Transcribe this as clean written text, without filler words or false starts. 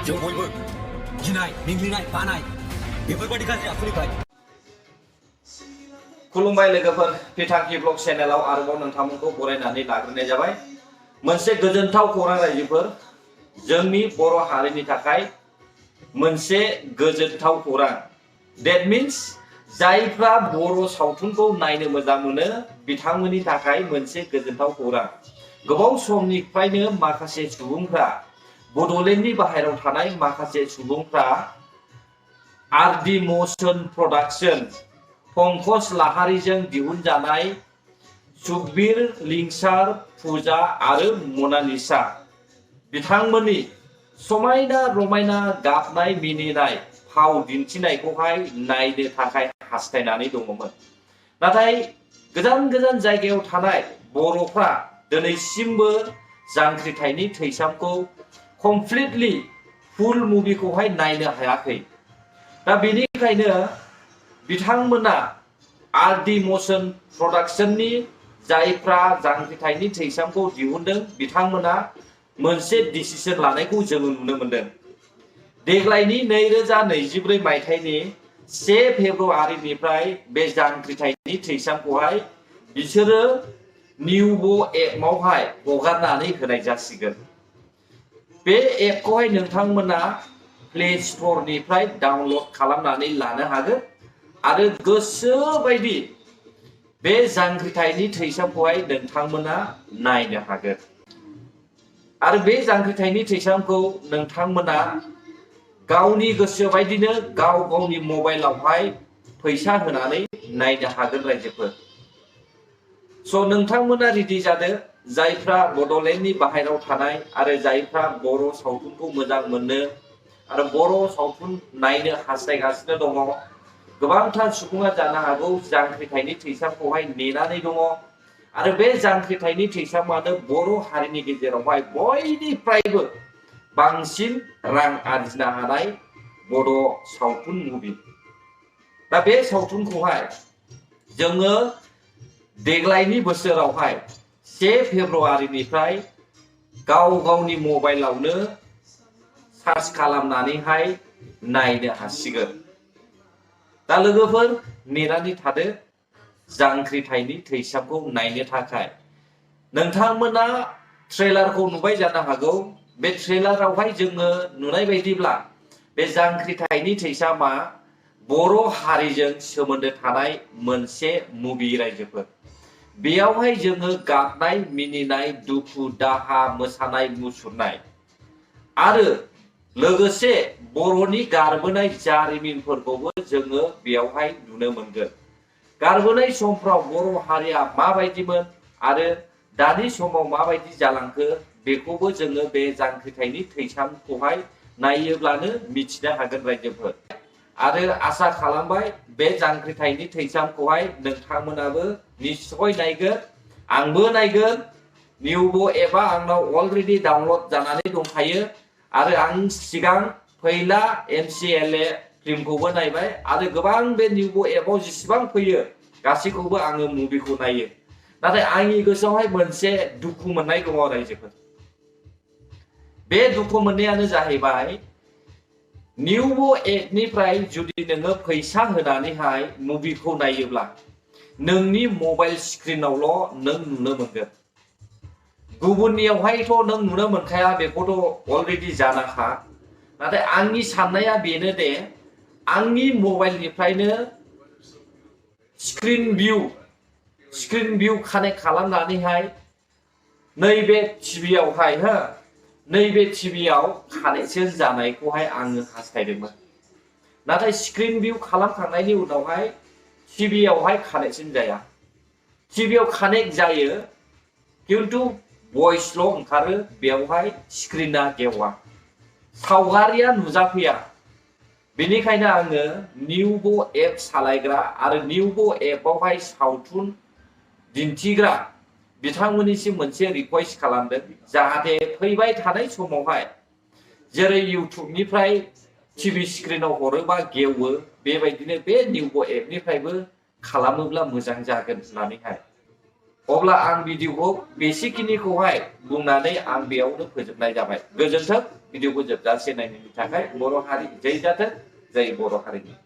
जों बयबो गिनाय मिनिनाय बानाय बेफोरबायदि गाज्रि आखुनिफ्राय खुलुमबाय लोगोफोर बिथांखि ब्लग चेनेलाव आरोबाव नोंथांमोनखौ बरायनानै लाग्रोनाय जाबाय। मोनसे गोजोनथाव खौरां रायजोफोर, जोंनि बर' हारिनि थाखाय मोनसे गोजोनथाव खौरां। That means जायफ्रा बर' सावथुनखौ नायनो मोजां मोनो बिथांमोननि थाखाय मोनसे गोजोनथाव खौरां। गोबाव समनिफ्रायनो माखासे सुबुंफ्रा बड'लेण्डनि बाहेरायाव थानाय माखासे सुबुंफ्रा आरडि म'शन प्रडाक्शन पंकज लाहारीजों दिहुनजानाय सुखबीर लिंसार फुजा आरो मनालिसा बिथांमोननि समायना रमायना गाबनाय मिनिनाय फाव दिन्थिनायखौहाय नायनो थाखाय हास्थायनानै दङमोन। नाथाय गोजान गोजान जायगायाव थानाय बर'फ्रा दिनैसिमबो जांख्रिथायनि थैसामखौ कमप्लिटलि फुल मुभिखौहाय नायनो हायाखै। दा बेनिखायनो बिथांमोना आरडि म'शन प्रडाक्शननि जायफ्रा जांख्रिथायनि थैसामखौ दिहुनदों बिथांमोना मोनसे डिसिसन लानायखौ जोङो नुनो मोनदों। देग्लायनि 2024 मायथाइनि 1 फेब्रुआरिनिफ्राय बे जांख्रिथायनि थैसामखौहाय बिसोरो निउबो एपआवहाय हगारनानै होनाय जासिगोन। बे एपखौहाय नोंथांमोना प्ले स्ट'रनिफ्राय डाउनलड खालामनानै लानो हागोन आरो गोसो बायदि बे जांख्रिथायनि थैसामखौहाय नोंथांमोना नायनो हागोन। आरो बे जांख्रिथायनि थैसामखौ नोंथांमोना गावनि गोसो बायदिनो गाव गावनि मबाइलावहाय फैसा होनानै नायनो हागोन रायजोफोर। स' नोंथांमोना रेडि जादो, जायफ्रा बड'लेण्डनि बाहेरायाव थानाय आरो जायफ्रा बर' सावथुनखौ मोजां मोनो आरो बर' सावथुन नायनो हास्थायगासिनो दङ। गोबांथार सुबुङा जानो हागौ जांख्रिथायनि थैसामखौहाय नेनानै दङ आरो बे जांख्रिथायनि थैसामानो बर' हारिनि गेजेरावहाय बयनिफ्रायबो बांसिन रां आरजिनो हानाय बर' सावथुन मुभि। दा बे सावथुनखौहाय जोङो देग्लायनि बोसोरावहाय 1 फेब्रुआरिनिफ्राय गाव गावनि मबाइलावनो सार्च खालामनानैहाय नायनो हासिगोन। दा लोगोफोर नेनानै थादो जांख्रिथायनि थैसामखौ नायनो थाखाय। नोंथांमोना ट्रेलारखौ नुबाय जानो हागौ। बे ट्रेलारावहाय जोङो नुनाय बायदिब्ला बे जांख्रिथायनि थैसामा बर' हारिजों सोमोन्दो थानाय मोनसे मुभि रायजोफोर। बेयावहाय जोङो गाबनाय मिनिनाय दुखु दाहा मोसानाय मुसुरनाय आरो लोगोसे बर'नि गारबोनाय जारिमिनफोरखौबो जोङो बेयावहाय नुनो मोनगोन। गारबोनाय समफ्राव बर' हारिया माबायदिमोन आरो दानि समाव माबायदि जालांखो बेखौबो जोङो बे जांख्रिथायनि थैसामखौहाय नायोब्लानो मिथिनो हागोन रायजोफोर। आरो आसा खालामबाय बे जांख्रिथायनि थैसामखौहाय नोंथांमोनाबो निश्चय नायगोन, आंबो नायगोन। निउबो एपआ आंनाव अलरेडि डाउनलड जानानै दंखायो आरो आं सिगां फैला MCLA फिल्मखौबो नायबाय आरो गोबां बे निउबो एपआव जेसेबां फैयो गासैखौबो आङो मुभिखौ नायो। नाथाय आंनि गोसोआवहाय मोनसे दुखु मोननाय दङ रायजोफोर। बे दुखु मोननायानो जाहैबाय निउबो एपनिफ्राय जुदि नोङो फैसा होनानैहाय मुभिखौ नायोब्ला नोंनि मबाइल स्क्रिनावल' नों नुनो मोनगोन। गुबुननियावहायथ' नों नुनो मोनखाया, बेखौथ' अलरेडि जानाखा। नाथाय आंनि साननाया बेनो दे आंनि मबाइलनिफ्रायनो स्क्रिन भिउ कानेक्ट खालामनानैहाय नैबे टिभियावहाय नैबे टिभियाव कानेक्सन जानायखौहाय आङो हास्थायदोंमोन। नाथाय स्क्रिन भिउ खालामखांनायनि उनावहाय टिभियावहाय कानेक्सन जाया। टिभियाव कानेक्ट जायो खिन्थु भइसल' ओंखारो, बेवहाय स्क्रिना गेवा, सावगारिया नुजाफैया। बेनिखायनो आङो निउबो एप सालायग्रा आरो निउबो एपआवहाय सावथुन दिन्थिग्रा बिथांमोननिसिम मोनसे रिक्वेस्ट खालामदों, जाहाथे फैबाय थानाय समावहाय जेरै इउटुबनिफ्राय टिभि स्क्रिनाव हरोबा गेवो बेबायदिनो बे निउबो एपनिफ्रायबो खालामोब्ला मोजां जागोन होननानैहाय। अब्ला आं भिडिअखौ बेसेखिनिखौहाय बुंनानै आं बेयावनो फोजोबनाय जाबाय। गोजोन्थों भिडिअखौ जोबजासे नायनायनि थाखाय। बर' हारि जै जाथों, जै बर' हारिनि।